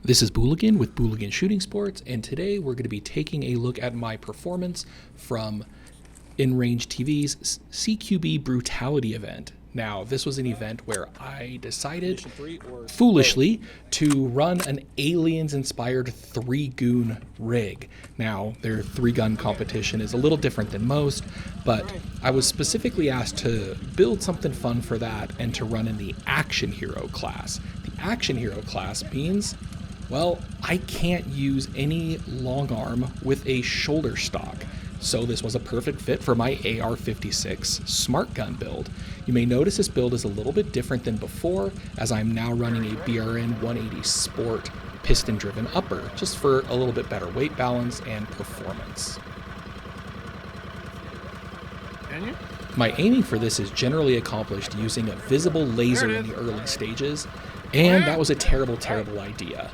This is Booligan with Booligan Shooting Sports, and today we're going to be taking a look at my performance from InRange TV's CQB Brutality event. Now, this was an event where I decided, foolishly, to run an Aliens-inspired 3-Goon rig. Now, their 3-gun competition is a little different than most, but I was specifically asked to build something fun for that and to run in the Action Hero class. The Action Hero class means, well, I can't use any long arm with a shoulder stock. So this was a perfect fit for my AR-56 Smartgun build. You may notice this build is a little bit different than before, as I'm now running a BRN 180 Sport piston-driven upper, just for a little bit better weight balance and performance. My aiming for this is generally accomplished using a visible laser in the early stages, and that was a terrible idea.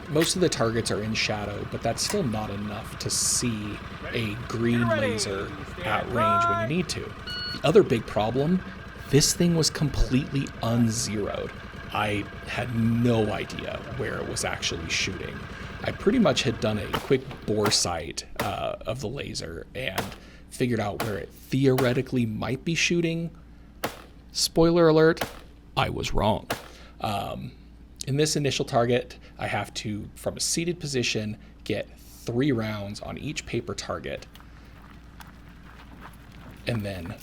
Most of the targets are in shadow, but that's still not enough to see a green laser at range when you need to. The other big problem, this thing was completely unzeroed. I had no idea where it was actually shooting. I pretty much had done a quick bore sight of the laser and figured out where it theoretically might be shooting. Spoiler alert, I was wrong. In this initial target, I have to, from a seated position, get 3 rounds on each paper target, and then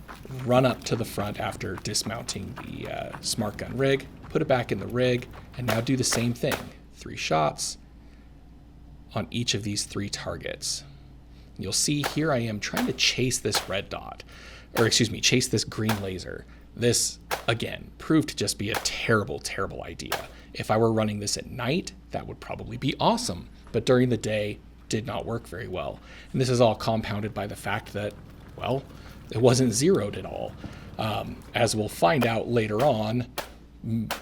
run up to the front after dismounting the smart gun rig, put it back in the rig, and now do the same thing. 3 shots on each of these 3 targets. You'll see here I am trying to chase this red dot, or excuse me, chase this green laser. This, again, proved to just be a terrible idea. If I were running this at night, that would probably be awesome, but during the day, did not work very well. And this is all compounded by the fact that, well, it wasn't zeroed at all. As we'll find out later on,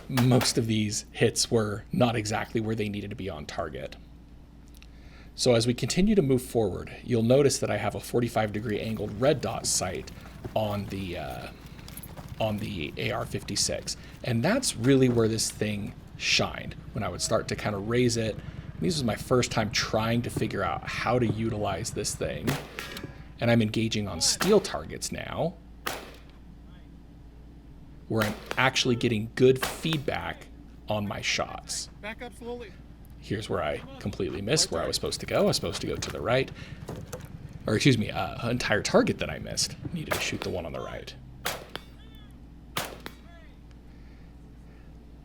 most of these hits were not exactly where they needed to be on target. So as we continue to move forward, you'll notice that I have a 45-degree angled red dot sight on the AR-56, and that's really where this thing shined. When I would start to kind of raise it, this was my first time trying to figure out how to utilize this thing, and I'm engaging on steel targets now, where I'm actually getting good feedback on my shots. Back up slowly. Here's where I completely missed where I was supposed to go. I was supposed to go to the right, or excuse me, an entire target that I missed. Needed to shoot the one on the right.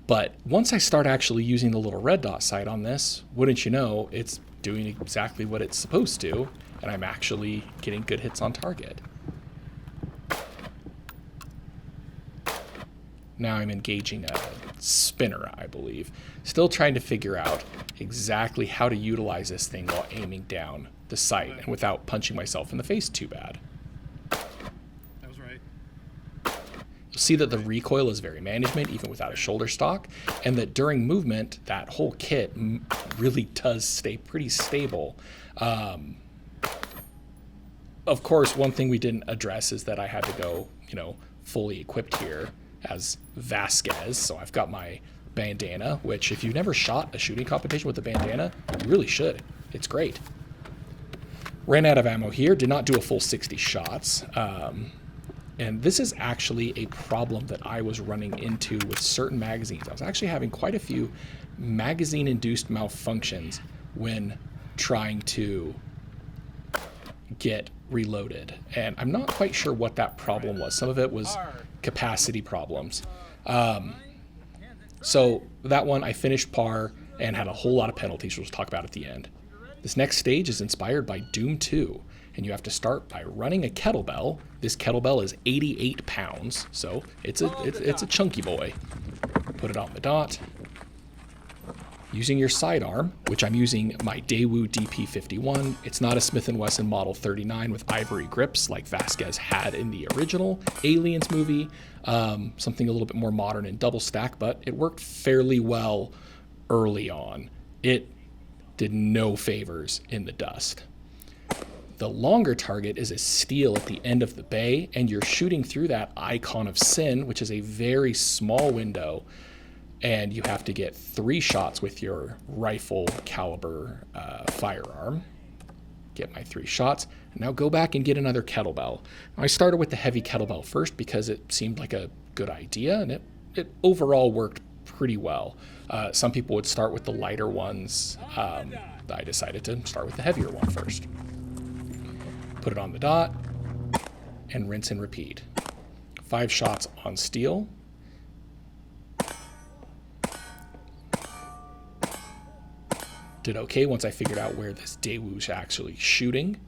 But once I start actually using the little red dot sight on this, wouldn't you know, it's doing exactly what it's supposed to, and I'm actually getting good hits on target. Now I'm engaging a spinner, I believe. Still trying to figure out exactly how to utilize this thing while aiming down the sight and without punching myself in the face too bad. You'll see that the recoil is very management, even without a shoulder stock, and that during movement, that whole kit really does stay pretty stable. Of course, one thing we didn't address is that I had to go, fully equipped here as Vasquez. So I've got my bandana, which if you've never shot a shooting competition with a bandana, you really should. It's great. Ran out of ammo here, did not do a full 60 shots. And this is actually a problem that I was running into with certain magazines. I was actually having quite a few magazine-induced malfunctions when trying to get reloaded. And I'm not quite sure what that problem was. Some of it was capacity problems. So that one I finished par and had a whole lot of penalties, which we'll talk about at the end. This next stage is inspired by Doom 2. And you have to start by running a kettlebell. This kettlebell is 88 pounds, so it's a chunky boy. Put it on the dot. Using your sidearm, which I'm using my Daewoo DP51. It's not a Smith & Wesson Model 39 with ivory grips like Vasquez had in the original Aliens movie. Something a little bit more modern and double stack, but it worked fairly well early on. It did no favors in the dust. The longer target is a steel at the end of the bay, and you're shooting through that icon of sin, which is a very small window, and you have to get 3 shots with your rifle caliber firearm. Get my 3 shots. Now go back and get another kettlebell. I started with the heavy kettlebell first because it seemed like a good idea, and it overall worked pretty well. Some people would start with the lighter ones. I decided to start with the heavier one first. Put it on the dot and rinse and repeat. 5 shots on steel. Did okay once I figured out where this Daewoo's actually shooting.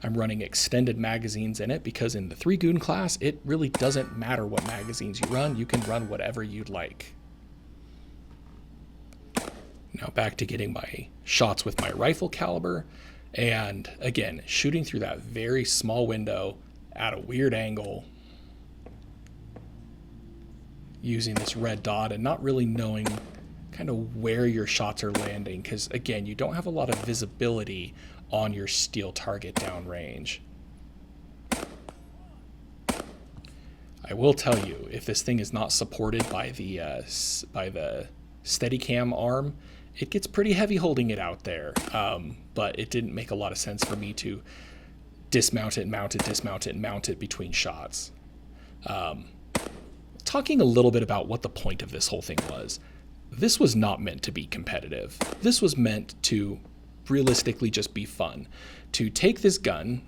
I'm running extended magazines in it because in the 3 Goon class, it really doesn't matter what magazines you run. You can run whatever you'd like. Now back to getting my shots with my rifle caliber. And again, shooting through that very small window at a weird angle, using this red dot and not really knowing kind of where your shots are landing, because again, you don't have a lot of visibility on your steel target downrange. I will tell you, if this thing is not supported by the Steadicam arm, it gets pretty heavy holding it out there. But it didn't make a lot of sense for me to dismount it, mount it, dismount it, and mount it between shots. Talking a little bit about what the point of this whole thing was. This was not meant to be competitive. This was meant to realistically just be fun. To take this gun,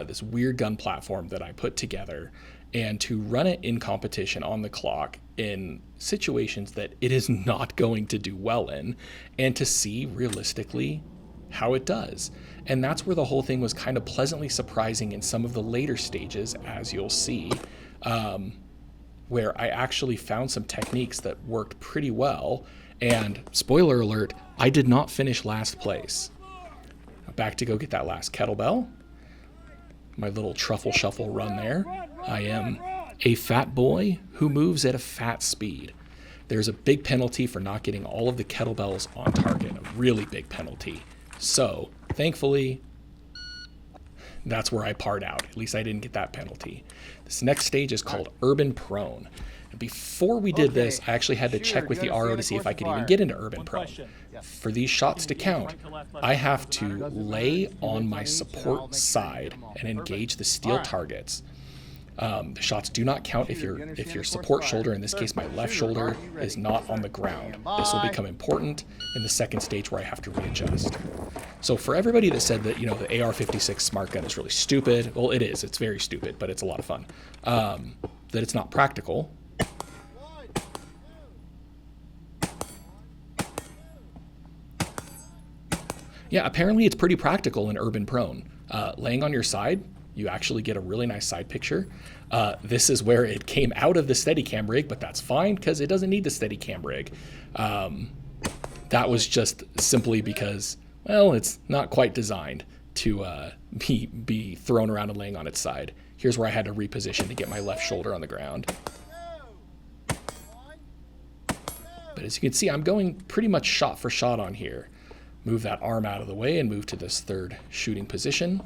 this weird gun platform that I put together, and to run it in competition on the clock in situations that it is not going to do well in, and to see realistically how it does. And that's where the whole thing was kind of pleasantly surprising in some of the later stages, as you'll see, where I actually found some techniques that worked pretty well. And spoiler alert, I did not finish last place. Back to go get that last kettlebell. My little truffle shuffle run there. I am a fat boy who moves at a fat speed. There's a big penalty for not getting all of the kettlebells on target, a really big penalty. So thankfully, that's where I part out. At least I didn't get that penalty. This next stage is called Urban Prone. And before we did this, I actually had to check with the RO to see if I could even get into Urban Prone. For these shots to count, I have to lay on my support side and engage the steel targets. The shots do not count if your support shoulder, in this case my left shoulder, is not on the ground. This will become important in the second stage where I have to readjust. So for everybody that said that, you know, the AR-56 Smart Gun is really stupid, well, it is. It's very stupid, but it's a lot of fun. That it's not practical. Yeah, apparently it's pretty practical in Urban Prone. Laying on your side, you actually get a really nice side picture. This is where it came out of the Steadicam rig, but that's fine because it doesn't need the Steadicam rig. That was just simply because, well, it's not quite designed to be thrown around and laying on its side. Here's where I had to reposition to get my left shoulder on the ground. But as you can see, I'm going pretty much shot for shot on here. Move that arm out of the way and move to this third shooting position.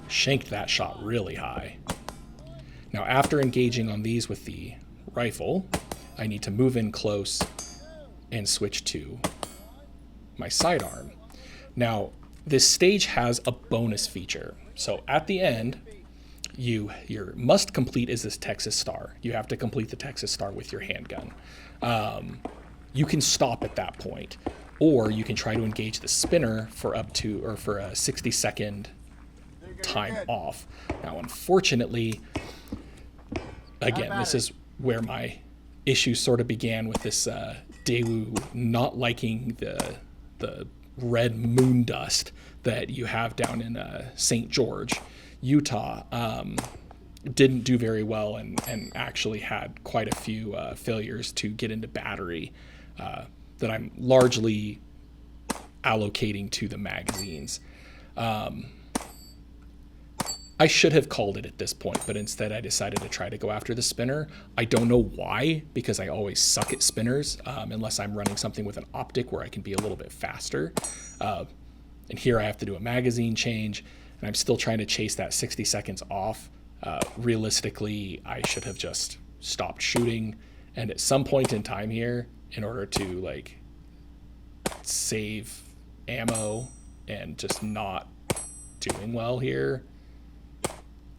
Shanked that shot really high. Now after engaging on these with the rifle, I need to move in close and switch to my sidearm. Now this stage has a bonus feature. So at the end, your must complete is this Texas Star. You have to complete the Texas Star with your handgun. You can stop at that point, or you can try to engage the spinner for a 60-second time off. Now, unfortunately, again, this is where my issues sort of began with this Daewoo not liking the red moon dust that you have down in St. George, Utah. Didn't do very well and actually had quite a few failures to get into battery that I'm largely allocating to the magazines. I should have called it at this point, but instead I decided to try to go after the spinner. I don't know why, because I always suck at spinners, unless I'm running something with an optic where I can be a little bit faster. And here I have to do a magazine change. and I'm still trying to chase that 60 seconds off. Realistically, I should have just stopped shooting, and at some point in time here, in order to like save ammo and just not doing well here,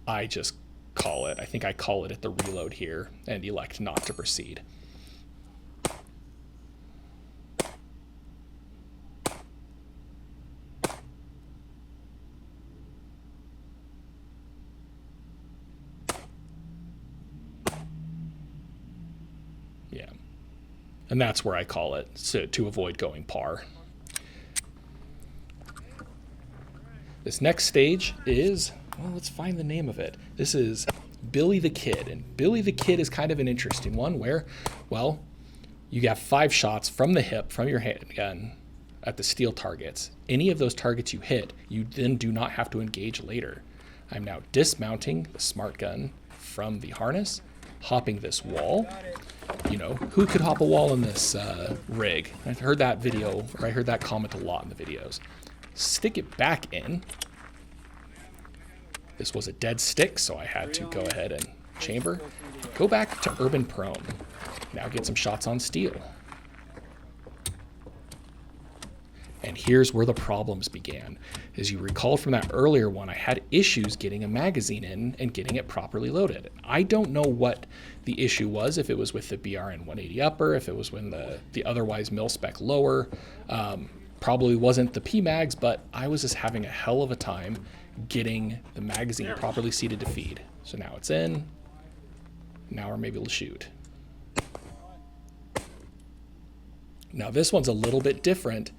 I just call it. I think I call it at the reload here and elect not to proceed. Yeah. And that's where I call it, so to avoid going par. This next stage is, well, let's find the name of it. This is Billy the Kid. And Billy the Kid is kind of an interesting one where, well, you have 5 shots from the hip, from your handgun, at the steel targets. Any of those targets you hit, you then do not have to engage later. I'm now dismounting the Smartgun from the harness, hopping this wall. You know, who could hop a wall in this rig? I've heard that video, or I heard that comment a lot in the videos. Stick it back in. This was a dead stick, so I had to go ahead and chamber. Go back to urban prone. Now get some shots on steel. And here's where the problems began. As you recall from that earlier one, I had issues getting a magazine in and getting it properly loaded. I don't know what the issue was, if it was with the BRN 180 upper, if it was when the otherwise mil-spec lower. Probably wasn't the PMags, but I was just having a hell of a time getting the magazine properly seated to feed. So now it's in. Now I'm able to shoot. Now this one's a little bit different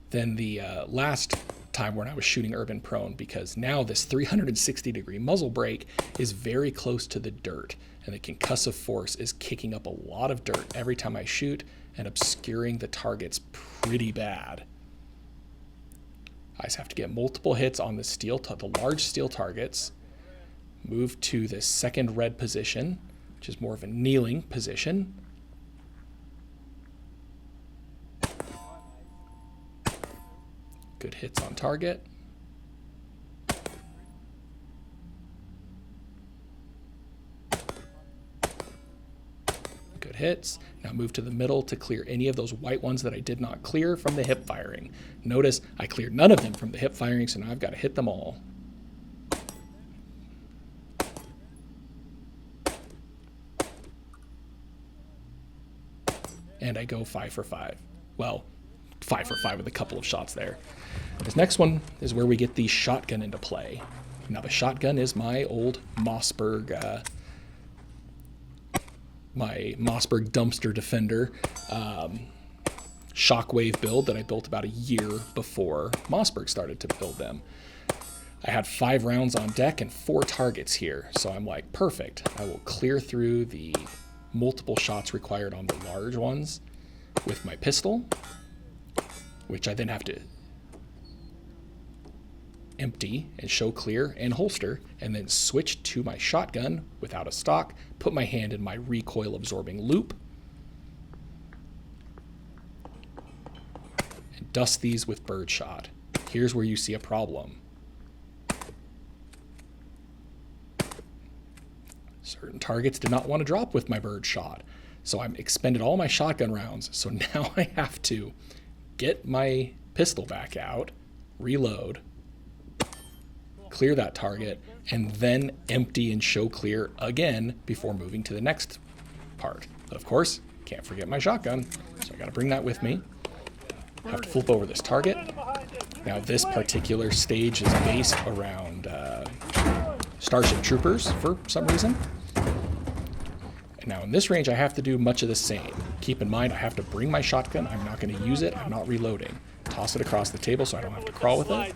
than the last time when I was shooting urban prone, because now this 360-degree muzzle brake is very close to the dirt, and the concussive force is kicking up a lot of dirt every time I shoot and obscuring the targets pretty bad. I just have to get multiple hits on the large steel targets, move to the second red position, which is more of a kneeling position. Good hits on target. Good hits. Now move to the middle to clear any of those white ones that I did not clear from the hip firing. Notice I cleared none of them from the hip firing, so now I've got to hit them all. And I go 5 for 5. Well, 5 for 5 with a couple of shots there. This next one is where we get the shotgun into play. Now the shotgun is my old Mossberg, my Mossberg Dumpster Defender Shockwave build that I built about a year before Mossberg started to build them. I had 5 rounds on deck and 4 targets here, so I'm like, perfect. I will clear through the multiple shots required on the large ones with my pistol, which I then have to empty and show clear and holster, and then switch to my shotgun without a stock, put my hand in my recoil absorbing loop, and dust these with birdshot. Here's where you see a problem. Certain targets did not want to drop with my birdshot, so I'm expended all my shotgun rounds, so now I have to get my pistol back out, reload, clear that target, and then empty and show clear again before moving to the next part. But of course, can't forget my shotgun, so I gotta bring that with me. I have to flip over this target. Now this particular stage is based around Starship Troopers for some reason. Now in this range I have to do much of the same. Keep in mind I have to bring my shotgun, I'm not going to use it, I'm not reloading. Toss it across the table so I don't have to crawl with it.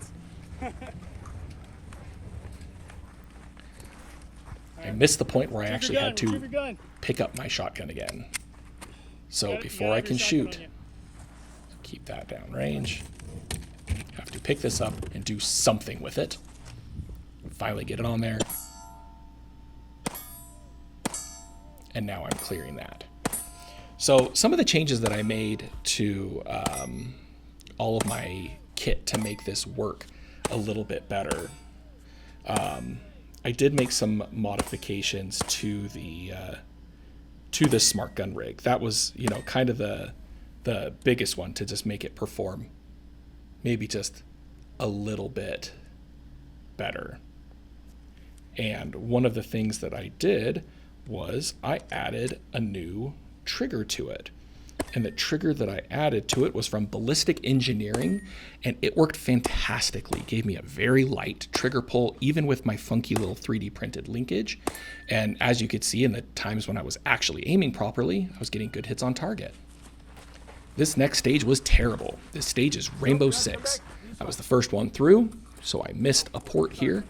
I missed the point where I actually had to pick up my shotgun again. So before I can shoot, keep that down range. Have to pick this up and do something with it. Finally get it on there. And now I'm clearing that. So some of the changes that I made to all of my kit to make this work a little bit better I did make some modifications to the Smartgun rig. That was, you know, kind of the biggest one, to just make it perform maybe just a little bit better. And one of the things that I did was I added a new trigger to it. And the trigger that I added to it was from Ballistic Engineering, and it worked fantastically. It gave me a very light trigger pull, even with my funky little 3D printed linkage. And as you could see, in the times when I was actually aiming properly, I was getting good hits on target. This next stage was terrible. This stage is Rainbow 6. I was the first one through, so I missed a port here.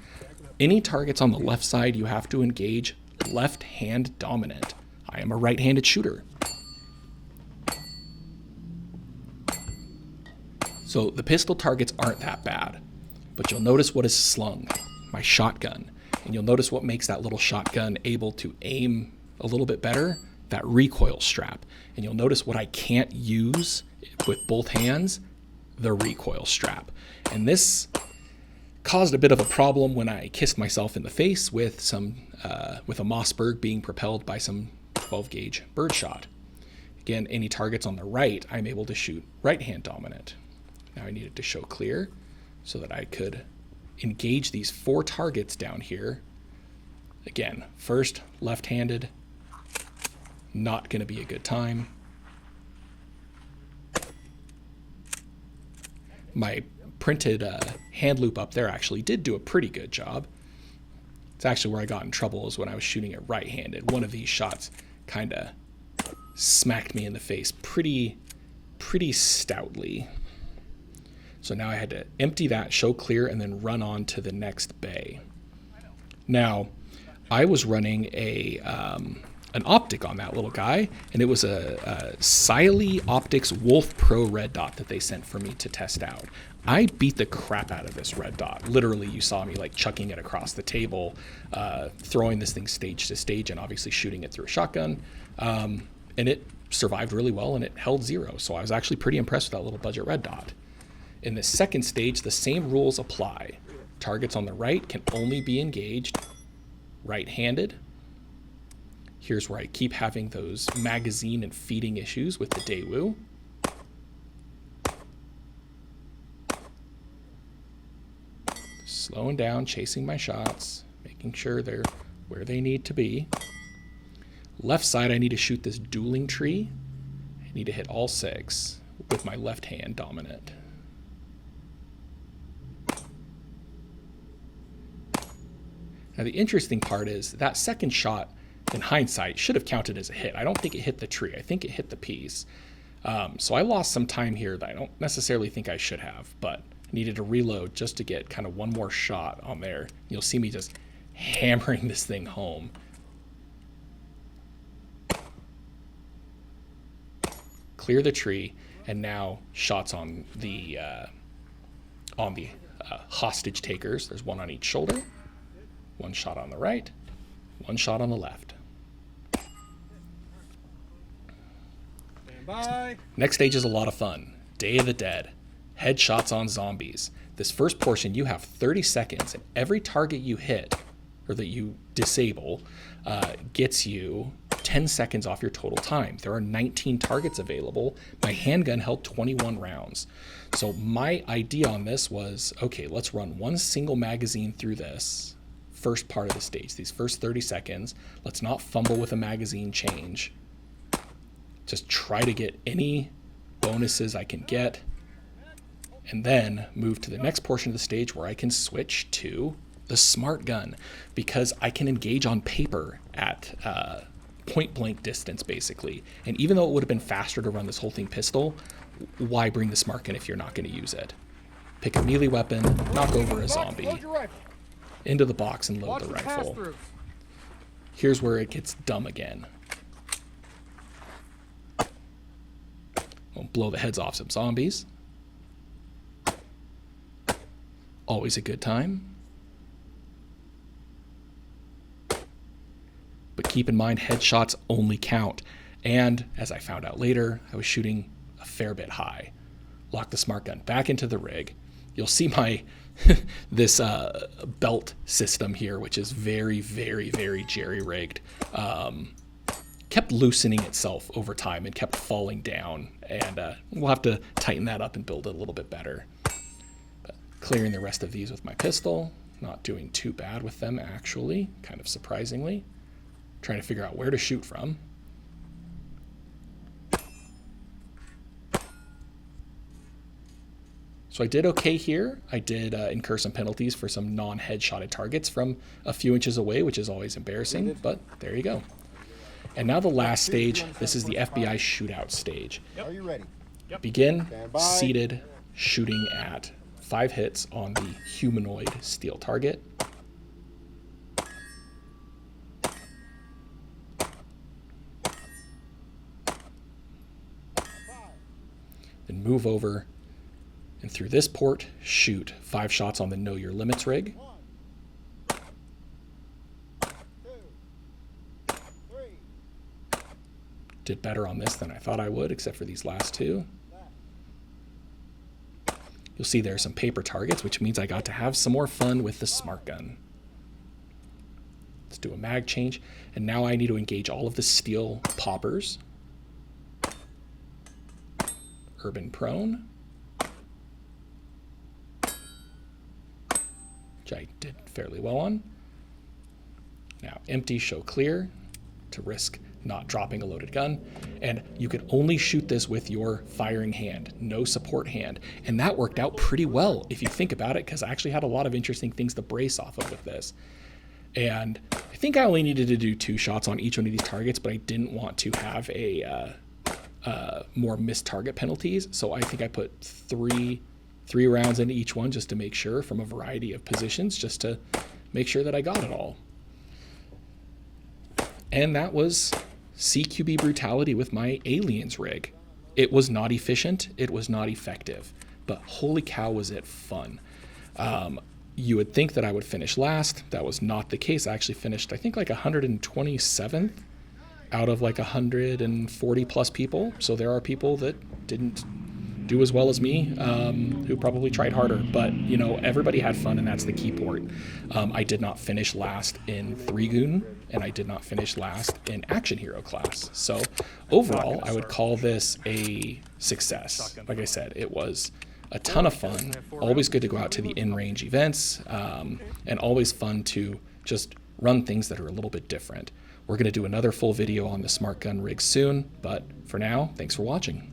Any targets on the left side, you have to engage left hand dominant. I am a right-handed shooter. So the pistol targets aren't that bad, but you'll notice what is slung, my shotgun. And you'll notice what makes that little shotgun able to aim a little bit better, that recoil strap. And you'll notice what I can't use with both hands, the recoil strap. And this caused a bit of a problem when I kissed myself in the face with a Mossberg being propelled by some 12 gauge birdshot. Again, any targets on the right, I'm able to shoot right hand dominant. Now I needed to show clear so that I could engage these 4 targets down here. Again, first left-handed, not going to be a good time. My printed hand loop up there actually did do a pretty good job. It's actually where I got in trouble, is when I was shooting it right-handed. One of these shots kind of smacked me in the face pretty stoutly. So now I had to empty that, show clear, and then run on to the next bay. Now, I was running an optic on that little guy, and it was a Siley Optics Wolf Pro red dot that they sent for me to test out. I beat the crap out of this red dot. Literally, you saw me like chucking it across the table, throwing this thing stage to stage, and obviously shooting it through a shotgun. And it survived really well, and it held 0. So I was actually pretty impressed with that little budget red dot. In the second stage, the same rules apply. Targets on the right can only be engaged right-handed. Here's where I keep having those magazine and feeding issues with the Daewoo. Slowing down, chasing my shots, making sure they're where they need to be. Left side, I need to shoot this dueling tree. I need to hit all 6 with my left hand dominant. Now the interesting part is that second shot, in hindsight, should have counted as a hit. I don't think it hit the tree. I think it hit the piece. So I lost some time here that I don't necessarily think I should have, but I needed to reload just to get kind of one more shot on there. You'll see me just hammering this thing home. Clear the tree, and now shots on the hostage takers. There's one on each shoulder. One shot on the right, one shot on the left. Bye. Next stage is a lot of fun. Day of the Dead. Headshots on zombies. This first portion, you have 30 seconds, and every target you hit, or that you disable, gets you 10 seconds off your total time. There are 19 targets available. My handgun held 21 rounds. So my idea on this was, okay, let's run one single magazine through this first part of the stage, these first 30 seconds. Let's not fumble with a magazine change. Just try to get any bonuses I can get, and then move to the next portion of the stage where I can switch to the Smartgun, because I can engage on paper at point blank distance, basically. And even though it would have been faster to run this whole thing pistol, why bring the Smartgun if you're not going to use it? Pick a melee weapon, knock over a zombie, into the box, and load the rifle. Here's where it gets dumb again. We'll blow the heads off some zombies. Always a good time. But keep in mind, headshots only count. And as I found out later, I was shooting a fair bit high. Lock the Smartgun back into the rig. You'll see my this belt system here, which is very, very, very jerry-rigged, kept loosening itself over time and kept falling down. And we'll have to tighten that up and build it a little bit better. But clearing the rest of these with my pistol. Not doing too bad with them, actually, kind of surprisingly. Trying to figure out where to shoot from. So I did okay here. I did incur some penalties for some non-headshotted targets from a few inches away, which is always embarrassing, but there you go. And now the last stage, this is the FBI shootout stage. Are you ready? Begin seated shooting at 5 hits on the humanoid steel target. Then move over and through this port, shoot 5 shots on the Know Your Limits rig. 1, 2, 3. Did better on this than I thought I would, except for these last 2. You'll see there are some paper targets, which means I got to have some more fun with the Smartgun. Let's do a mag change. And now I need to engage all of the steel poppers. Urban prone. Which I did fairly well on. Now empty, show clear to risk not dropping a loaded gun. And you can only shoot this with your firing hand, no support hand. And that worked out pretty well if you think about it, because I actually had a lot of interesting things to brace off of with this. And I think I only needed to do 2 shots on each one of these targets, but I didn't want to have a more missed target penalties. So I think I put three rounds into each one just to make sure, from a variety of positions, just to make sure that I got it all. And that was CQB Brutality with my Aliens rig. It was not efficient, it was not effective, but holy cow was it fun. You would think that I would finish last. That was not the case. I actually finished, I think, like 127th out of like 140 plus people. So there are people that didn't do as well as me, who probably tried harder, but you know, everybody had fun, and that's the key point. I did not finish last in 3 Goon, and I did not finish last in Action Hero class. So overall, I would call this a success. Like I said, it was a ton of fun, always good to go out to the in-range events, and always fun to just run things that are a little bit different. We're going to do another full video on the Smartgun rig soon, but for now, thanks for watching.